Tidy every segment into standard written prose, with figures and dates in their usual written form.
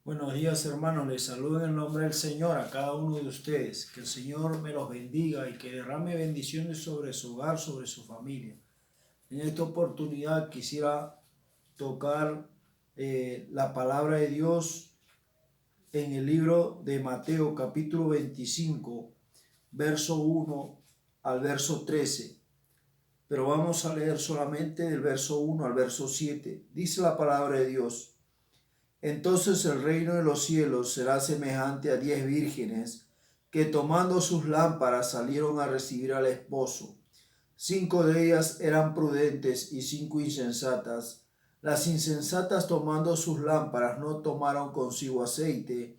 Buenos días, hermanos. Les saludo en el nombre del Señor a cada uno de ustedes. Que el Señor me los bendiga y que derrame bendiciones sobre su hogar, sobre su familia. En esta oportunidad quisiera tocar la palabra de Dios en el libro de Mateo, capítulo 25, verso 1 al verso 13. Pero vamos a leer solamente del verso 1 al verso 7. Dice la palabra de Dios: Entonces el reino de los cielos será semejante a 10 vírgenes que tomando sus lámparas salieron a recibir al esposo. 5 de ellas eran prudentes y 5 insensatas. Las insensatas tomando sus lámparas no tomaron consigo aceite,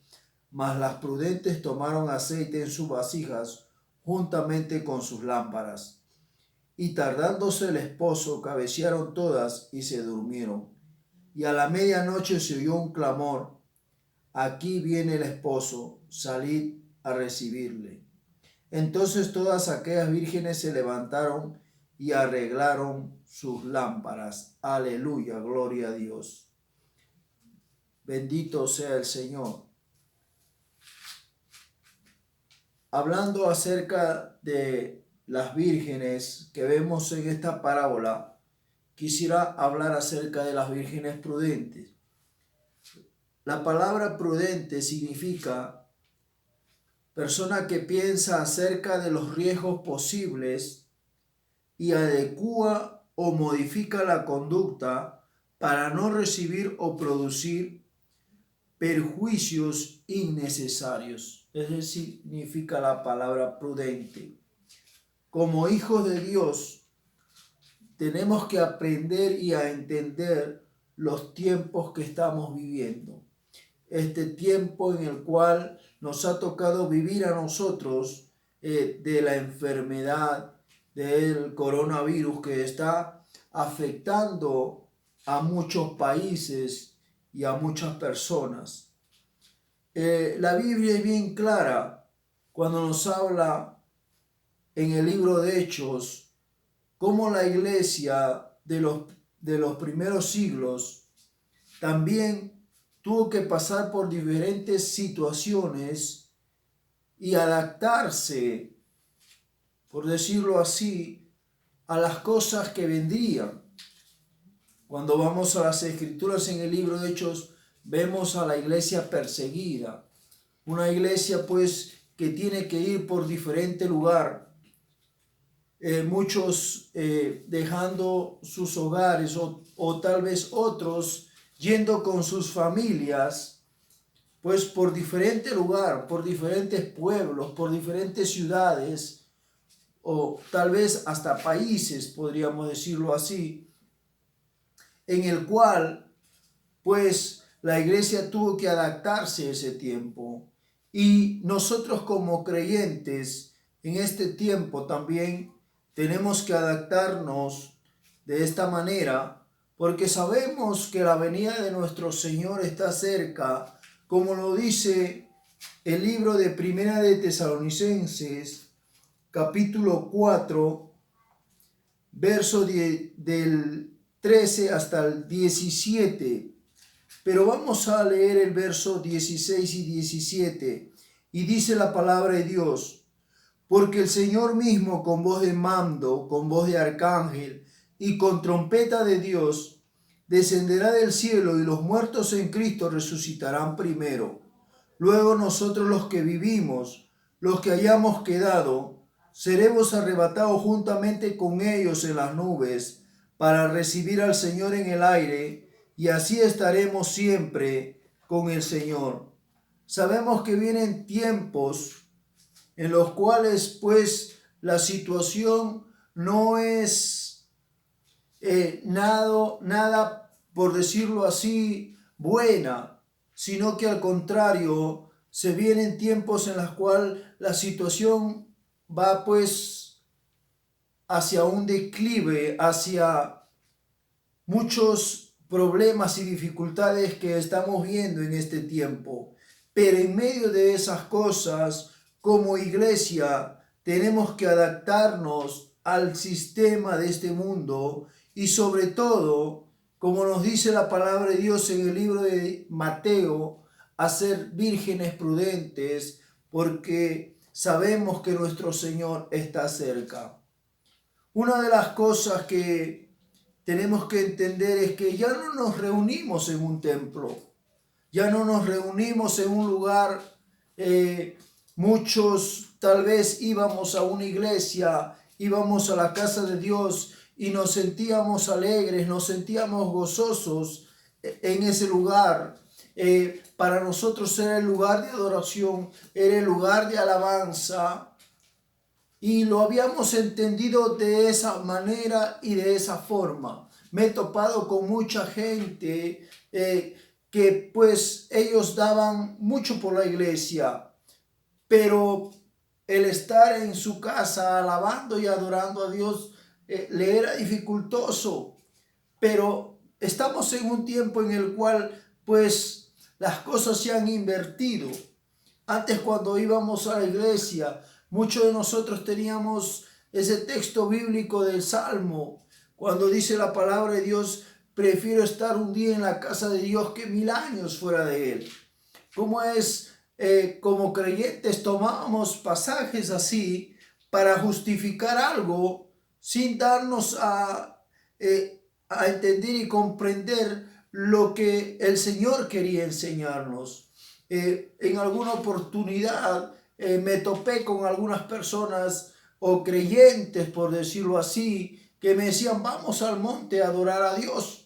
mas las prudentes tomaron aceite en sus vasijas juntamente con sus lámparas. Y tardándose el esposo, cabecearon todas y se durmieron. Y a la medianoche se oyó un clamor: aquí viene el esposo, salid a recibirle. Entonces todas aquellas vírgenes se levantaron y arreglaron sus lámparas. Aleluya, gloria a Dios. Bendito sea el Señor. Hablando acerca de las vírgenes que vemos en esta parábola, quisiera hablar acerca de las vírgenes prudentes. La palabra prudente significa persona que piensa acerca de los riesgos posibles y adecúa o modifica la conducta para no recibir o producir perjuicios innecesarios. Eso significa la palabra prudente. Como hijos de Dios, tenemos que aprender y a entender los tiempos que estamos viviendo. Este tiempo en el cual nos ha tocado vivir a nosotros de la enfermedad del coronavirus que está afectando a muchos países y a muchas personas. La Biblia es bien clara cuando nos habla en el libro de Hechos cómo la iglesia de los primeros siglos también tuvo que pasar por diferentes situaciones y adaptarse, por decirlo así, a las cosas que vendrían. Cuando vamos a las Escrituras en el libro de Hechos, vemos a la iglesia perseguida. Una iglesia pues que tiene que ir por diferente lugar. Muchos dejando sus hogares o tal vez otros yendo con sus familias, pues por diferente lugar, por diferentes pueblos, por diferentes ciudades, o tal vez hasta países, podríamos decirlo así, en el cual, pues, la iglesia tuvo que adaptarse a ese tiempo. Y nosotros como creyentes, en este tiempo también tenemos que adaptarnos de esta manera, porque sabemos que la venida de nuestro Señor está cerca, como lo dice el libro de Primera de Tesalonicenses, capítulo 4, verso del 13 hasta el 17. Pero vamos a leer el verso 16 y 17. Y dice la palabra de Dios: porque el Señor mismo, con voz de mando, con voz de arcángel y con trompeta de Dios, descenderá del cielo, y los muertos en Cristo resucitarán primero. Luego nosotros, los que vivimos, los que hayamos quedado, seremos arrebatados juntamente con ellos en las nubes para recibir al Señor en el aire, y así estaremos siempre con el Señor. Sabemos que vienen tiempos en los cuales pues la situación no es nada, por decirlo así, buena, sino que al contrario, se vienen tiempos en los cuales la situación va pues hacia un declive, hacia muchos problemas y dificultades que estamos viendo en este tiempo. Pero en medio de esas cosas, como iglesia, tenemos que adaptarnos al sistema de este mundo y sobre todo, como nos dice la palabra de Dios en el libro de Mateo, a ser vírgenes prudentes, porque sabemos que nuestro Señor está cerca. Una de las cosas que tenemos que entender es que ya no nos reunimos en un templo, ya no nos reunimos en un lugar. Muchos tal vez íbamos a una iglesia, íbamos a la casa de Dios y nos sentíamos alegres, nos sentíamos gozosos en ese lugar. Para nosotros era el lugar de adoración, era el lugar de alabanza, y lo habíamos entendido de esa manera y de esa forma. Me he topado con mucha gente que pues ellos daban mucho por la iglesia, pero el estar en su casa alabando y adorando a Dios le era dificultoso. Pero estamos en un tiempo en el cual pues las cosas se han invertido. Antes, cuando íbamos a la iglesia, muchos de nosotros teníamos ese texto bíblico del Salmo, cuando dice la palabra de Dios: prefiero estar un día en la casa de Dios que 1000 años fuera de él. ¿Cómo es? Como creyentes tomábamos pasajes así para justificar algo sin darnos a entender y comprender lo que el Señor quería enseñarnos. En alguna oportunidad me topé con algunas personas o creyentes, por decirlo así, que me decían: vamos al monte a adorar a Dios.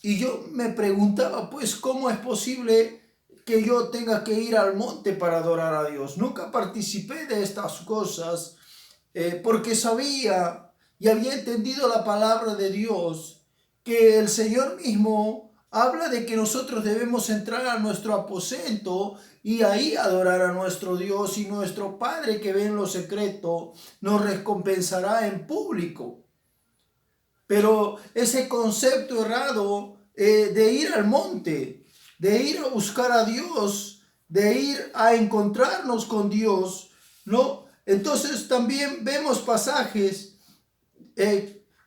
Y yo me preguntaba, pues, ¿cómo es posible que yo tenga que ir al monte para adorar a Dios? Nunca participé de estas cosas porque sabía y había entendido la palabra de Dios, que el Señor mismo habla de que nosotros debemos entrar a nuestro aposento y ahí adorar a nuestro Dios, y nuestro Padre que ve en lo secreto nos recompensará en público. Pero ese concepto errado de ir al monte, de ir a buscar a Dios, de ir a encontrarnos con Dios, ¿no? Entonces también vemos pasajes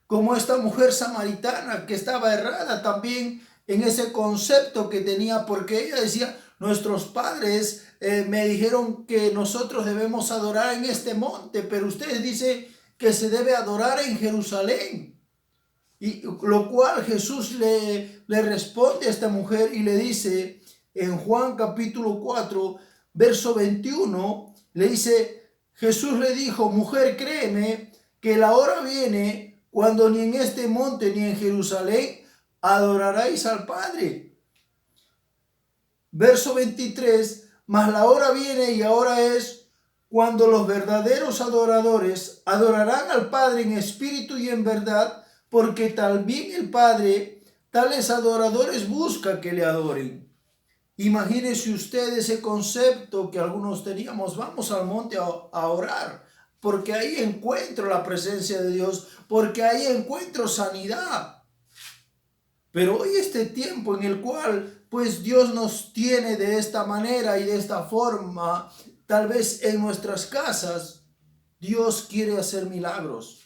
como esta mujer samaritana que estaba errada también en ese concepto que tenía, porque ella decía: nuestros padres me dijeron que nosotros debemos adorar en este monte, pero ustedes dicen que se debe adorar en Jerusalén. Y lo cual Jesús le responde a esta mujer y le dice en Juan capítulo 4, verso 21, le dice: Jesús le dijo: mujer, créeme que la hora viene cuando ni en este monte ni en Jerusalén adoraréis al Padre. Verso 23, mas la hora viene y ahora es cuando los verdaderos adoradores adorarán al Padre en espíritu y en verdad, porque también el Padre tales adoradores busca que le adoren. Imagínese usted ese concepto que algunos teníamos: vamos al monte a orar, porque ahí encuentro la presencia de Dios, porque ahí encuentro sanidad. Pero hoy este tiempo en el cual pues Dios nos tiene de esta manera y de esta forma, tal vez en nuestras casas, Dios quiere hacer milagros.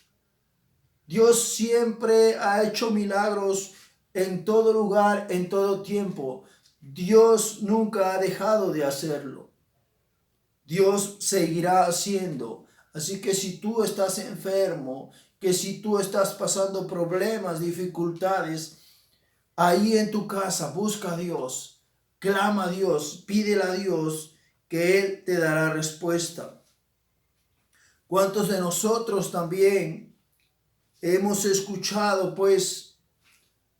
Dios siempre ha hecho milagros en todo lugar, en todo tiempo. Dios nunca ha dejado de hacerlo. Dios seguirá haciendo. Así que si tú estás enfermo, que si tú estás pasando problemas, dificultades, ahí en tu casa busca a Dios, clama a Dios, pídele a Dios, que Él te dará respuesta. ¿Cuántos de nosotros también hemos escuchado pues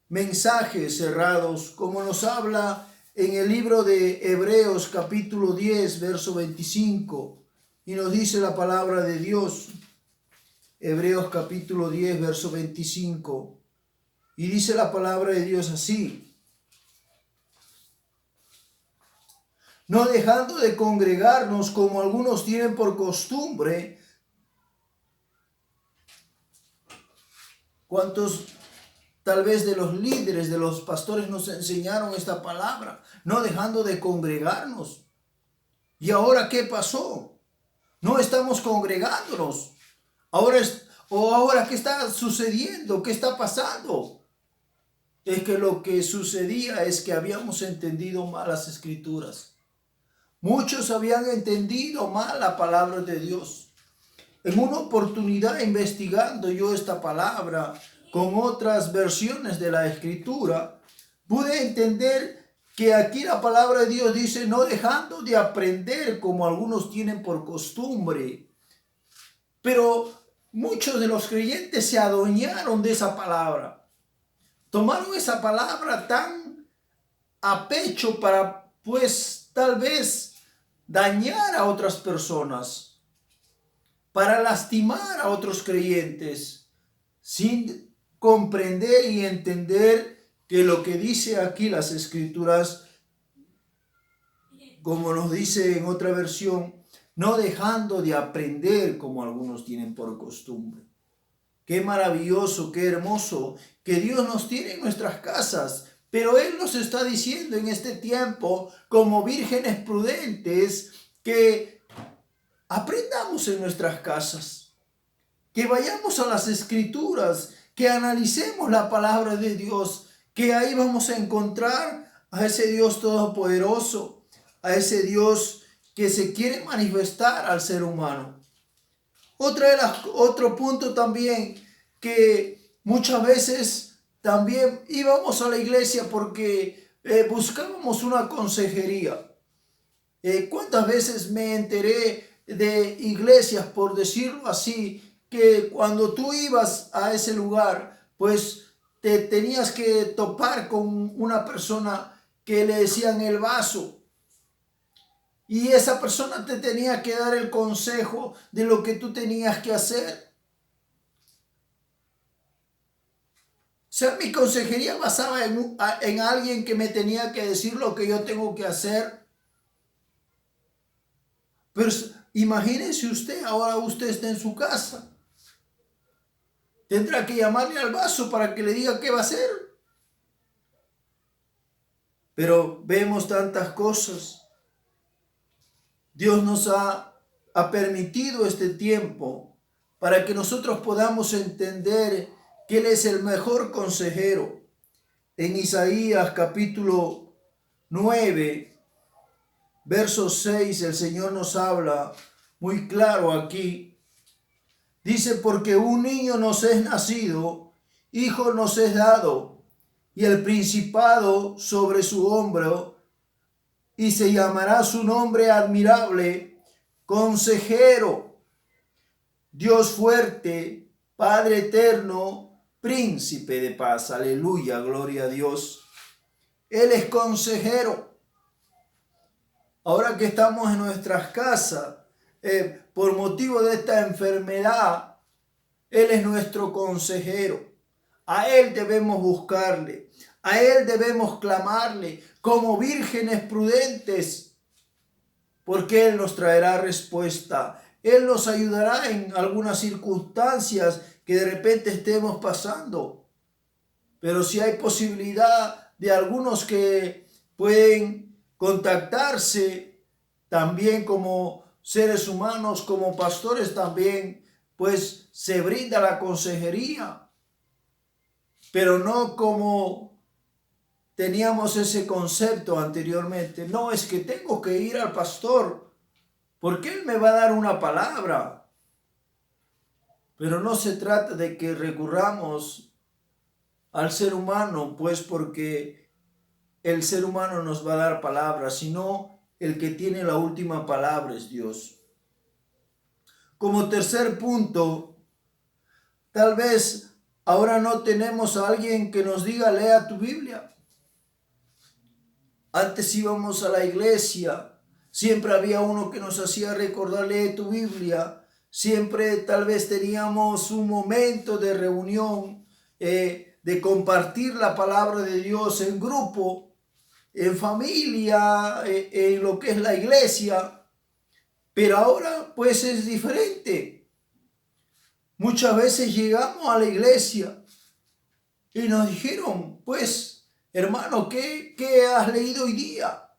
mensajes errados, como nos habla en el libro de Hebreos capítulo 10, verso 25, y nos dice la palabra de Dios? Hebreos capítulo 10, verso 25, y dice la palabra de Dios así: no dejando de congregarnos como algunos tienen por costumbre. ¿Cuántos tal vez de los líderes, de los pastores nos enseñaron esta palabra? No dejando de congregarnos. ¿Y ahora qué pasó? No estamos congregándonos. Ahora ¿qué está sucediendo? ¿Qué está pasando? es que lo que sucedía es que habíamos entendido mal las escrituras. Muchos habían entendido mal la palabra de Dios. En una oportunidad, investigando yo esta palabra con otras versiones de la escritura, pude entender que aquí la palabra de Dios dice: no dejando de aprender como algunos tienen por costumbre. Pero muchos de los creyentes se adueñaron de esa palabra. Tomaron esa palabra tan a pecho para, pues, tal vez dañar a otras personas, para lastimar a otros creyentes, sin comprender y entender que lo que dice aquí las escrituras, como nos dice en otra versión, no dejando de aprender como algunos tienen por costumbre. Qué maravilloso, qué hermoso que Dios nos tiene en nuestras casas, pero Él nos está diciendo en este tiempo, como vírgenes prudentes, que aprendamos en nuestras casas, que vayamos a las escrituras, que analicemos la palabra de Dios, que ahí vamos a encontrar a ese Dios todopoderoso, a ese Dios que se quiere manifestar al ser humano. Otro punto también, que muchas veces también íbamos a la iglesia porque buscábamos una consejería. ¿Cuántas veces me enteré de iglesias, por decirlo así, que cuando tú ibas a ese lugar, pues te tenías que topar con una persona que le decían el vaso? Y esa persona te tenía que dar el consejo de lo que tú tenías que hacer. O sea, mi consejería basaba en alguien que me tenía que decir lo que yo tengo que hacer. Pero imagínese usted, ahora usted está en su casa. Tendrá que llamarle al vaso para que le diga qué va a hacer. Pero vemos tantas cosas. Dios nos ha permitido este tiempo para que nosotros podamos entender que Él es el mejor consejero. En Isaías capítulo 9, verso 6, el Señor nos habla muy claro aquí. Dice: porque un niño nos es nacido, hijo nos es dado, y el principado sobre su hombro, y se llamará su nombre admirable, consejero, Dios fuerte, Padre eterno, príncipe de paz. Aleluya, gloria a Dios. Él es consejero. Ahora que estamos en nuestras casas, por motivo de esta enfermedad, Él es nuestro consejero. A Él debemos buscarle, a Él debemos clamarle como vírgenes prudentes, porque Él nos traerá respuesta. Él nos ayudará en algunas circunstancias que de repente estemos pasando. Pero si hay posibilidad de algunos que pueden contactarse también como seres humanos, como pastores también, pues se brinda la consejería, pero no como teníamos ese concepto anteriormente. No, es que tengo que ir al pastor porque él me va a dar una palabra. Pero no se trata de que recurramos al ser humano, pues porque el ser humano nos va a dar palabras, sino el que tiene la última palabra es Dios. Como tercer punto, tal vez ahora no tenemos a alguien que nos diga: lea tu Biblia. Antes íbamos a la iglesia, siempre había uno que nos hacía recordar: lee tu Biblia. Siempre tal vez teníamos un momento de reunión, de compartir la palabra de Dios en grupo, en familia, en lo que es la iglesia. Pero ahora pues es diferente. Muchas veces llegamos a la iglesia y nos dijeron: pues, hermano, ¿qué has leído hoy día?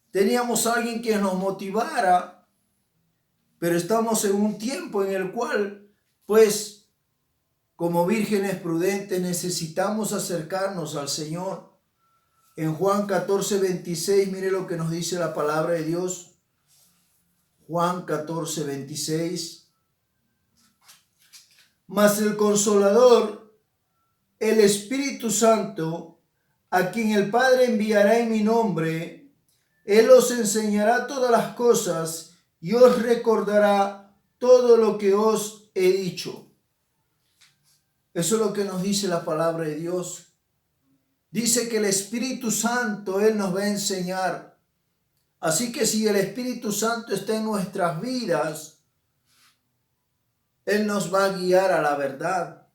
Teníamos a alguien que nos motivara, pero estamos en un tiempo en el cual, pues, como vírgenes prudentes necesitamos acercarnos al Señor. En Juan 14:26, mire lo que nos dice la palabra de Dios. Juan 14:26. Mas el Consolador, el Espíritu Santo, a quien el Padre enviará en mi nombre, Él os enseñará todas las cosas y os recordará todo lo que os he dicho. Eso es lo que nos dice la palabra de Dios. Dice que el Espíritu Santo, Él nos va a enseñar. Así que si el Espíritu Santo está en nuestras vidas, Él nos va a guiar a la verdad.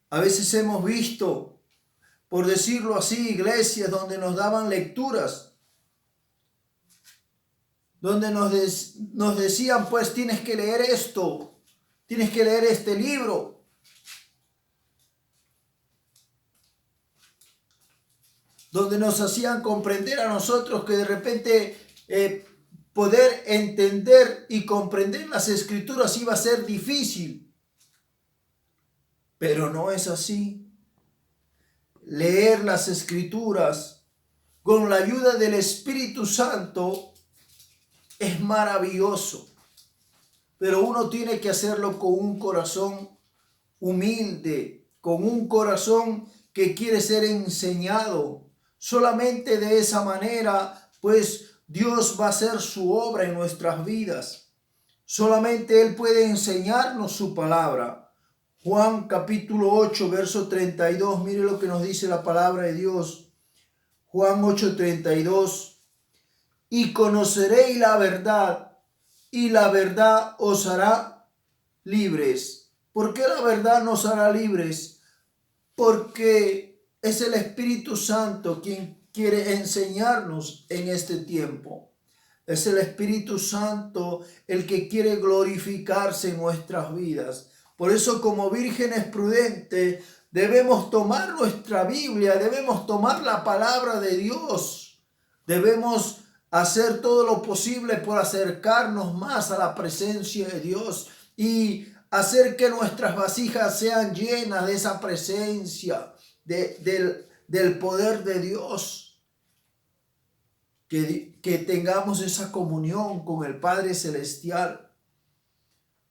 A veces hemos visto, por decirlo así, iglesias donde nos daban lecturas, donde nos decían, pues tienes que leer esto, tienes que leer este libro. Donde nos hacían comprender a nosotros que de repente poder entender y comprender las escrituras iba a ser difícil. Pero no es así. Leer las escrituras con la ayuda del Espíritu Santo es maravilloso. Pero uno tiene que hacerlo con un corazón humilde, con un corazón que quiere ser enseñado. Solamente de esa manera, pues Dios va a hacer su obra en nuestras vidas. Solamente Él puede enseñarnos su palabra. Juan capítulo 8, verso 32, mire lo que nos dice la palabra de Dios. Juan 8:32. Y conoceréis la verdad, y la verdad os hará libres. ¿Por qué la verdad nos hará libres? Porque es el Espíritu Santo quien quiere enseñarnos en este tiempo. Es el Espíritu Santo el que quiere glorificarse en nuestras vidas. Por eso, como vírgenes prudentes, debemos tomar nuestra Biblia, debemos tomar la palabra de Dios. Debemos hacer todo lo posible por acercarnos más a la presencia de Dios y hacer que nuestras vasijas sean llenas de esa presencia, del poder de Dios. Que tengamos esa comunión con el Padre Celestial.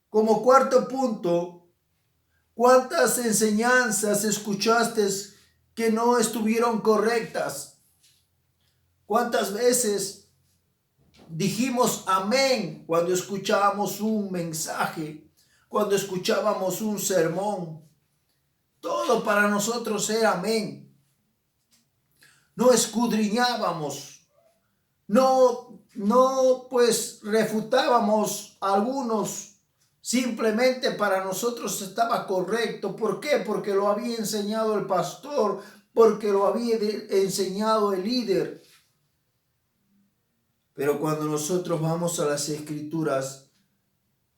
Como cuarto punto, ¿cuántas enseñanzas escuchaste que no estuvieron correctas? ¿Cuántas veces dijimos amén cuando escuchábamos un mensaje, cuando escuchábamos un sermón? Todo para nosotros era amén. No escudriñábamos, pues refutábamos a algunos. Simplemente para nosotros estaba correcto. ¿Por qué? Porque lo había enseñado el pastor, porque lo había enseñado el líder. Pero cuando nosotros vamos a las Escrituras,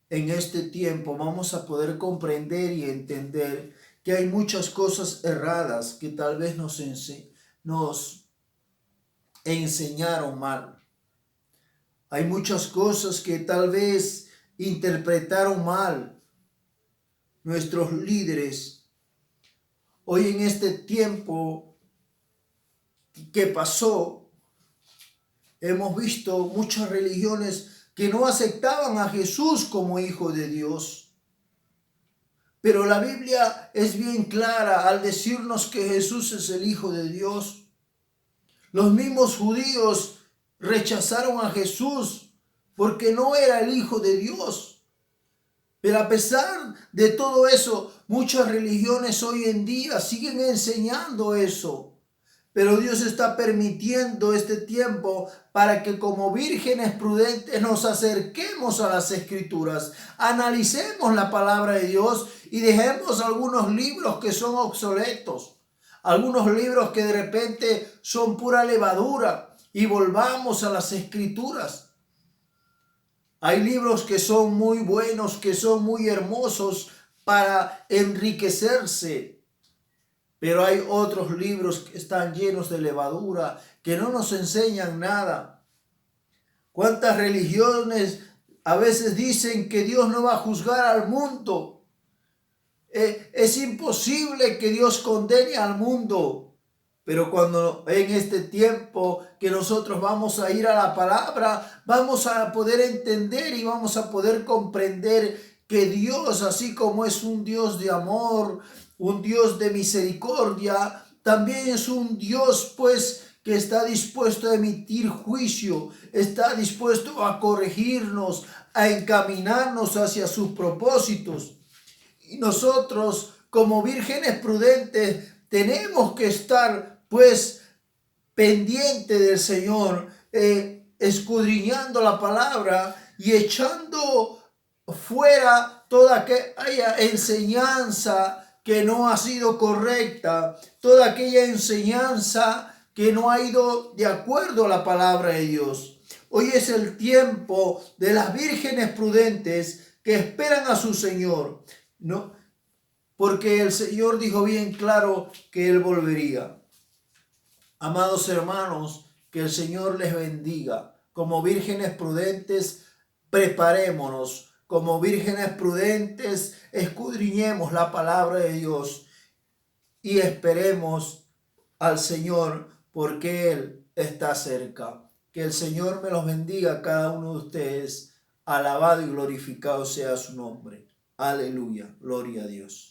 en este tiempo vamos a poder comprender y entender que hay muchas cosas erradas que tal vez nos enseñaron mal. Hay muchas cosas que tal vez interpretaron mal nuestros líderes. Hoy en este tiempo que pasó, hemos visto muchas religiones que no aceptaban a Jesús como hijo de Dios. Pero la Biblia es bien clara al decirnos que Jesús es el Hijo de Dios. Los mismos judíos rechazaron a Jesús porque no era el Hijo de Dios. Pero a pesar de todo eso, muchas religiones hoy en día siguen enseñando eso. Pero Dios está permitiendo este tiempo para que como vírgenes prudentes nos acerquemos a las Escrituras, analicemos la palabra de Dios y dejemos algunos libros que son obsoletos, algunos libros que de repente son pura levadura y volvamos a las Escrituras. Hay libros que son muy buenos, que son muy hermosos para enriquecerse. Pero hay otros libros que están llenos de levadura, que no nos enseñan nada. ¿Cuántas religiones a veces dicen que Dios no va a juzgar al mundo? Es imposible que Dios condene al mundo. Pero cuando en este tiempo que nosotros vamos a ir a la palabra, vamos a poder entender y vamos a poder comprender que Dios, así como es un Dios de amor, un Dios de misericordia, también es un Dios pues que está dispuesto a emitir juicio, está dispuesto a corregirnos, a encaminarnos hacia sus propósitos. Y nosotros, como vírgenes prudentes, tenemos que estar pues pendiente del Señor, escudriñando la palabra y echando fuera toda aquella enseñanza que no ha sido correcta, toda aquella enseñanza que no ha ido de acuerdo a la palabra de Dios. Hoy es el tiempo de las vírgenes prudentes que esperan a su Señor, ¿no? Porque el Señor dijo bien claro que Él volvería. Amados hermanos, que el Señor les bendiga. Como vírgenes prudentes, preparémonos. Como vírgenes prudentes, escudriñemos la palabra de Dios y esperemos al Señor porque Él está cerca. Que el Señor me los bendiga a cada uno de ustedes. Alabado y glorificado sea su nombre. Aleluya. Gloria a Dios.